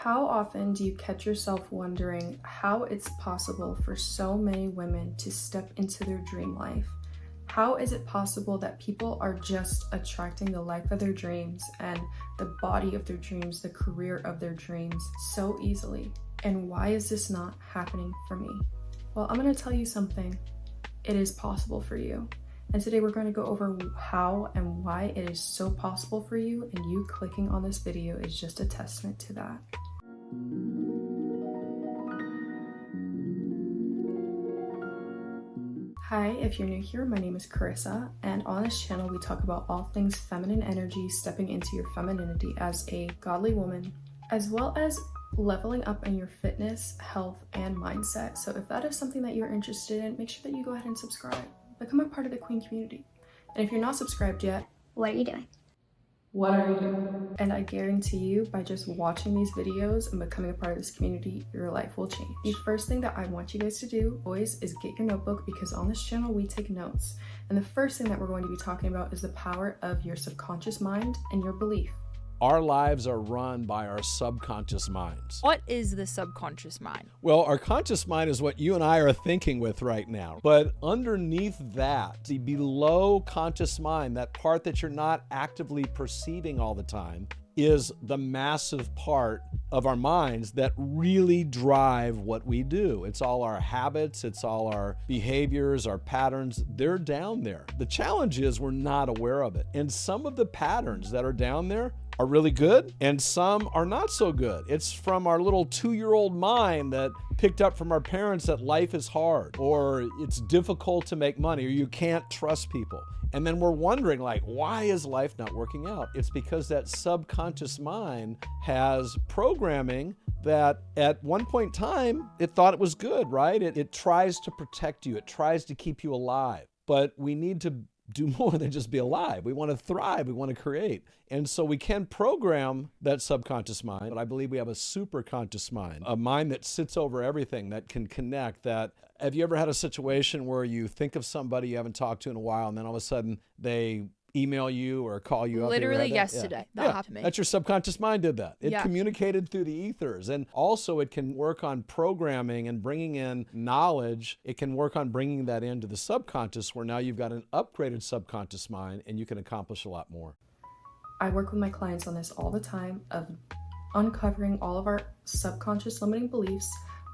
How often do you catch yourself wondering how it's possible for so many women to step into their dream life? How is it possible that people are just attracting the life of their dreams and the body of their dreams, the career of their dreams so easily? And why is this not happening for me? Well, I'm going to tell you something. It is possible for you. And today we're going to go over how and why it is so possible for you, and you clicking on this video is just a testament to that. Hi, if you're new here, my name is Carissa, and on this channel we talk about all things feminine energy, stepping into your femininity as a godly woman, as well as leveling up in your fitness, health, and mindset. So if that is something that you're interested in, make sure that you go ahead and subscribe. Become a part of the Queen community. And if you're not subscribed yet, what are you doing? What are you doing? And I guarantee you, by just watching these videos and becoming a part of this community, your life will change. The first thing that I want you guys to do, boys, is get your notebook, because on this channel we take notes. And the first thing that we're going to be talking about is the power of your subconscious mind and your belief. Our lives are run by our subconscious minds. What is the subconscious mind? Well, our conscious mind is what you and I are thinking with right now. But underneath that, the below conscious mind, that part that you're not actively perceiving all the time, is the massive part of our minds that really drive what we do. It's all our habits, it's all our behaviors, our patterns, they're down there. The challenge is we're not aware of it. And some of the patterns that are down there are really good, and some are not so good. It's from our little 2-year-old mind that picked up from our parents that life is hard, or it's difficult to make money, or you can't trust people. And then we're wondering, like, why is life not working out? It's because that subconscious mind has programming that at one point in time, it thought it was good, right? It tries to protect you. It tries to keep you alive. But we need to do more than just be alive. We want to thrive. We want to create. And so we can program that subconscious mind, but I believe we have a super conscious mind, a mind that sits over everything, that can connect. That, have you ever had a situation where you think of somebody you haven't talked to in a while, and then all of a sudden they email you or call you up? Literally yesterday. That happened to me. That's your subconscious mind did that. It communicated through the ethers. And also it can work on programming and bringing in knowledge. It can work on bringing that into the subconscious, where now you've got an upgraded subconscious mind and you can accomplish a lot more. I work with my clients on this all the time, of uncovering all of our subconscious limiting beliefs,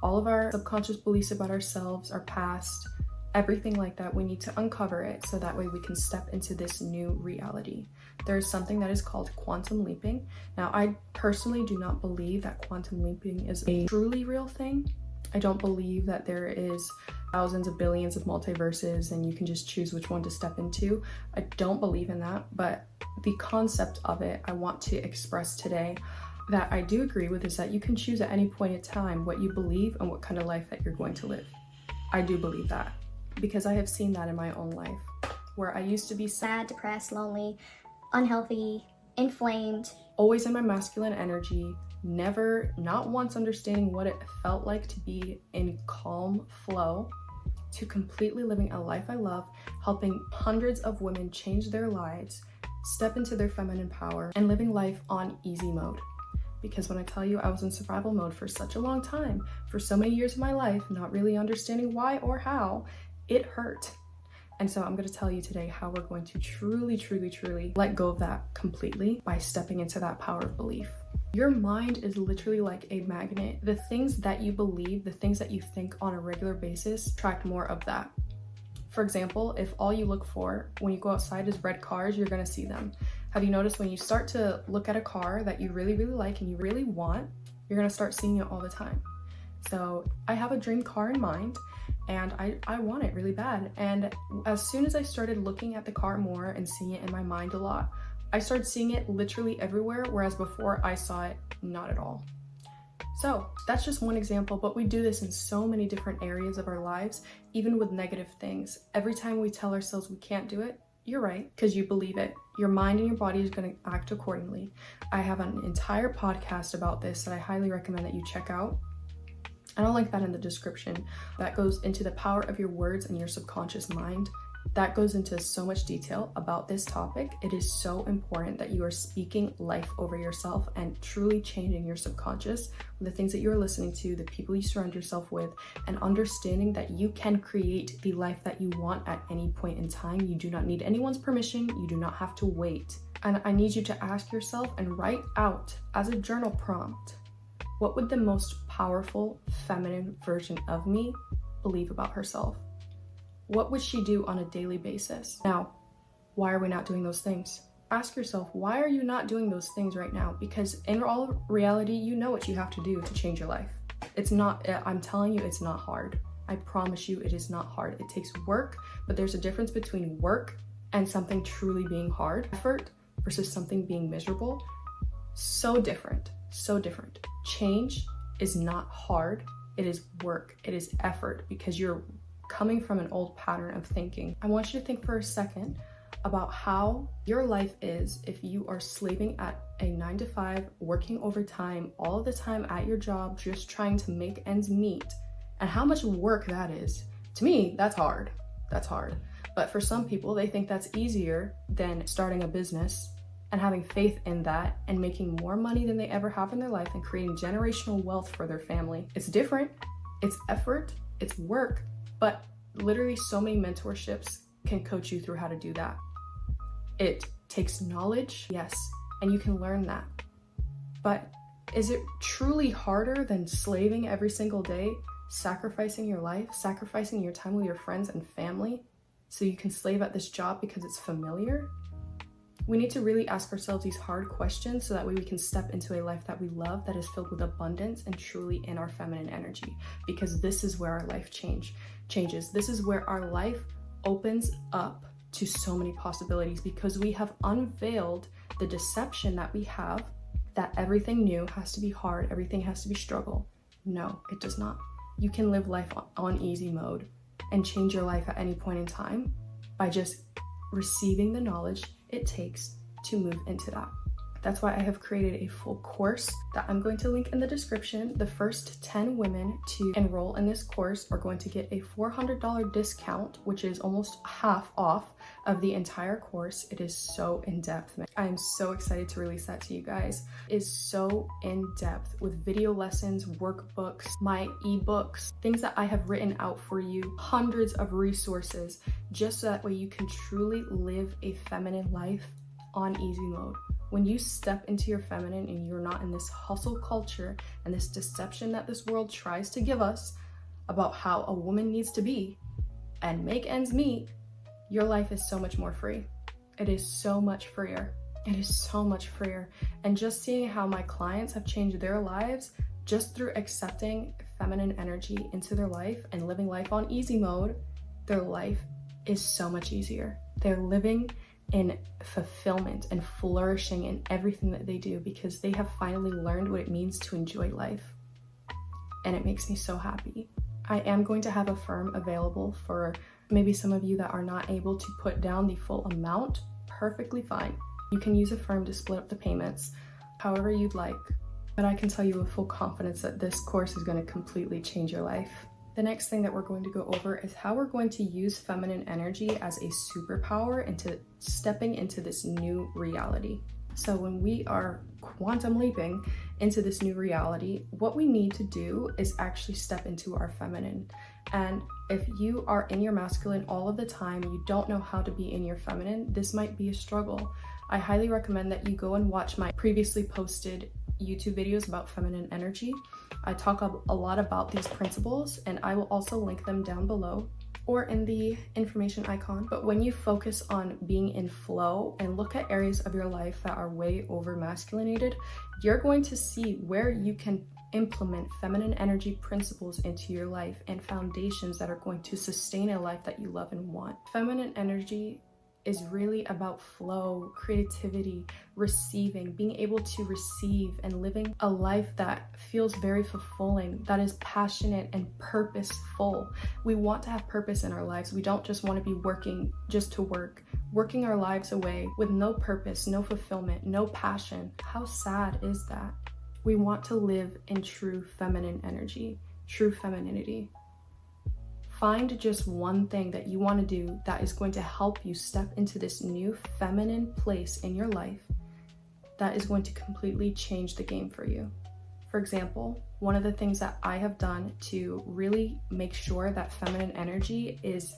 all of our subconscious beliefs about ourselves, our past, everything like that. We need to uncover it so that way we can step into this new reality. There is something that is called quantum leaping. Now, I personally do not believe that quantum leaping is a truly real thing. I don't believe that there is thousands of billions of multiverses and you can just choose which one to step into. I don't believe in that, but the concept of it I want to express today that I do agree with is that you can choose at any point in time what you believe and what kind of life that you're going to live. I do believe that, because I have seen that in my own life, where I used to be Sad, depressed, lonely, unhealthy, inflamed, always in my masculine energy, not once understanding what it felt like to be in calm flow, to completely living a life I love, helping hundreds of women change their lives, step into their feminine power, and living life on easy mode. Because when I tell you I was in survival mode for such a long time, for so many years of my life, not really understanding why or how, it hurt. And so I'm going to tell you today how we're going to truly let go of that completely by stepping into that power of belief. Your mind is literally like a magnet. The things that you believe, the things that you think on a regular basis, attract more of that. For example, if all you look for when you go outside is red cars, you're going to see them. Have you noticed when you start to look at a car that you really like and you really want, you're going to start seeing it all the time? So I have a dream car in mind, and I want it really bad. And as soon as I started looking at the car more and seeing it in my mind a lot, I started seeing it literally everywhere, whereas before I saw it not at all. So that's just one example, but we do this in so many different areas of our lives, even with negative things. Every time we tell ourselves we can't do it, you're right, because you believe it. Your mind and your body is going to act accordingly. I have an entire podcast about this that I highly recommend that you check out. And I'll link that in the description. That goes into the power of your words and your subconscious mind That goes into so much detail about this topic. It is so important that you are speaking life over yourself and truly changing your subconscious with the things that you're listening to, the people you surround yourself with, and understanding that you can create the life that you want at any point in time. You do not need anyone's permission. You do not have to wait. And I need you to ask yourself and write out as a journal prompt, what would the most powerful feminine version of me believe about herself? What would she do on a daily basis? Now, why are we not doing those things? Ask yourself, why are you not doing those things right now? Because in all reality, you know what you have to do to change your life. It's not, I'm telling you, it's not hard. I promise you, it is not hard. It takes work, but there's a difference between work and something truly being hard. Effort versus something being miserable. So different, so different. Change is not hard. It is work. It is effort because you're coming from an old pattern of thinking. I want you to think for a second about how your life is if you are slaving at a 9-to-5, working overtime all of the time at your job, just trying to make ends meet, and how much work that is. To me, that's hard. That's hard. But for some people, they think that's easier than starting a business and having faith in that and making more money than they ever have in their life and creating generational wealth for their family. It's different. It's effort. It's work. But literally so many mentorships can coach you through how to do that. It takes knowledge, yes, and you can learn that. But is it truly harder than slaving every single day, sacrificing your life, sacrificing your time with your friends and family so you can slave at this job because it's familiar? We need to really ask ourselves these hard questions so that way we can step into a life that we love, that is filled with abundance and truly in our feminine energy, because this is where our life changes. This is where our life opens up to so many possibilities because we have unveiled the deception that we have that everything new has to be hard, everything has to be struggle. No, it does not. You can live life on easy mode and change your life at any point in time by just receiving the knowledge it takes to move into that. That's why I have created a full course that I'm going to link in the description. The first 10 women to enroll in this course are going to get a $400 discount, which is almost half off of the entire course. It is so in-depth. I am so excited to release that to you guys. It is so in-depth with video lessons, workbooks, my ebooks, things that I have written out for you, hundreds of resources, just so that way you can truly live a feminine life on easy mode. When you step into your feminine and you're not in this hustle culture and this deception that this world tries to give us about how a woman needs to be and make ends meet, your life is so much more free. It is so much freer. It is so much freer. And just seeing how my clients have changed their lives just through accepting feminine energy into their life and living life on easy mode, their life is so much easier. They're living in fulfillment and flourishing in everything that they do because they have finally learned what it means to enjoy life. And it makes me so happy. I am going to have a firm available for maybe some of you that are not able to put down the full amount. Perfectly fine. You can use a firm to split up the payments however you'd like. But I can tell you with full confidence that this course is going to completely change your life. The next thing that we're going to go over is how we're going to use feminine energy as a superpower into stepping into this new reality. So when we are quantum leaping into this new reality, what we need to do is actually step into our feminine. And if you are in your masculine all of the time, you don't know how to be in your feminine, this might be a struggle. I highly recommend that you go and watch my previously posted YouTube videos about feminine energy. I talk a lot about these principles, and I will also link them down below or in the information icon. But when you focus on being in flow and look at areas of your life that are way over masculinated, you're going to see where you can implement feminine energy principles into your life and foundations that are going to sustain a life that you love and want. Feminine energy is really about flow, creativity, receiving, being able to receive and living a life that feels very fulfilling, that is passionate and purposeful. We want to have purpose in our lives. We don't just want to be working just to work, working our lives away with no purpose, no fulfillment, no passion. How sad is that? We want to live in true feminine energy, true femininity. Find just one thing that you want to do that is going to help you step into this new feminine place in your life that is going to completely change the game for you. For example, one of the things that I have done to really make sure that feminine energy is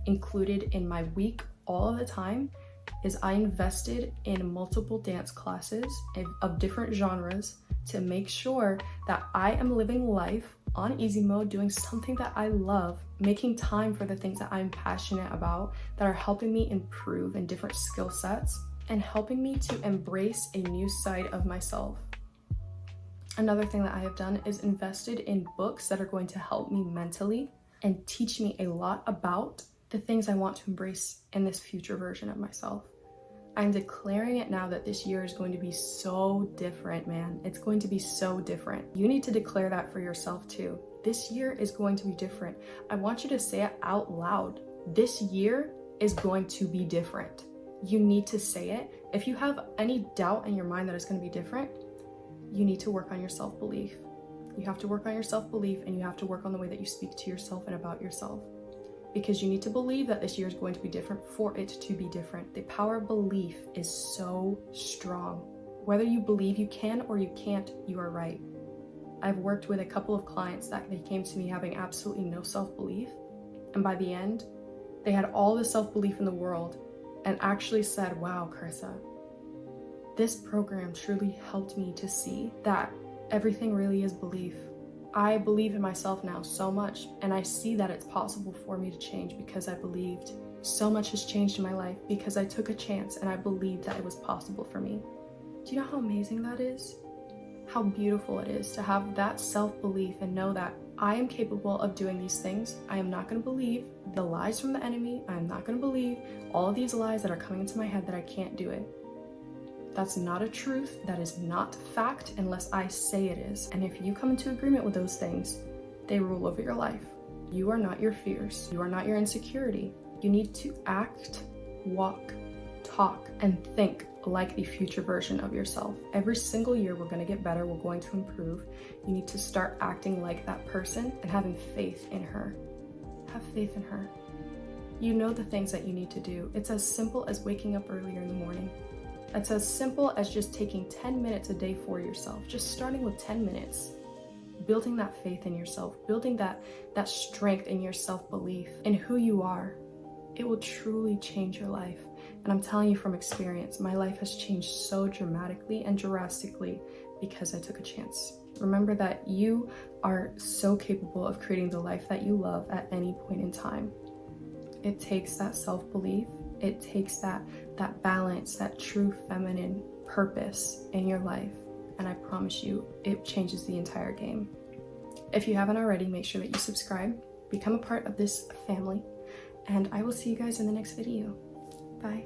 included in my week all of the time is I invested in multiple dance classes of different genres to make sure that I am living life on easy mode, doing something that I love, making time for the things that I'm passionate about that are helping me improve in different skill sets and helping me to embrace a new side of myself. Another thing that I have done is invested in books that are going to help me mentally and teach me a lot about the things I want to embrace in this future version of myself. I'm declaring it now that this year is going to be so different, man. It's going to be so different. You need to declare that for yourself too. This year is going to be different. I want you to say it out loud. This year is going to be different. You need to say it. If you have any doubt in your mind that it's going to be different, you need to work on your self-belief. You have to work on your self-belief, and you have to work on the way that you speak to yourself and about yourself. Because you need to believe that this year is going to be different for it to be different. The power of belief is so strong. Whether you believe you can or you can't, you are right. I've worked with a couple of clients that they came to me having absolutely no self-belief. And by the end, they had all the self-belief in the world and actually said, wow, Carissa, this program truly helped me to see that everything really is belief. I believe in myself now so much, and I see that it's possible for me to change because I believed. So much has changed in my life because I took a chance and I believed that it was possible for me. Do you know how amazing that is? How beautiful it is to have that self-belief and know that I am capable of doing these things. I am not going to believe the lies from the enemy. I am not going to believe all of these lies that are coming into my head that I can't do it. That's not a truth. That is not fact unless I say it is. And if you come into agreement with those things, they rule over your life. You are not your fears. You are not your insecurity. You need to act, walk, talk, and think like the future version of yourself. Every single year, we're going to get better. We're going to improve. You need to start acting like that person and having faith in her. Have faith in her. You know the things that you need to do. It's as simple as waking up earlier in the morning. It's as simple as just taking 10 minutes a day for yourself, just starting with 10 minutes, building that faith in yourself, building that strength in your self-belief, in who you are. It will truly change your life. And I'm telling you from experience, my life has changed so dramatically and drastically because I took a chance. Remember that you are so capable of creating the life that you love at any point in time. It takes that self-belief. It takes that balance, that true feminine purpose in your life. And I promise you, it changes the entire game. If you haven't already, make sure that you subscribe, become a part of this family, and I will see you guys in the next video. Bye.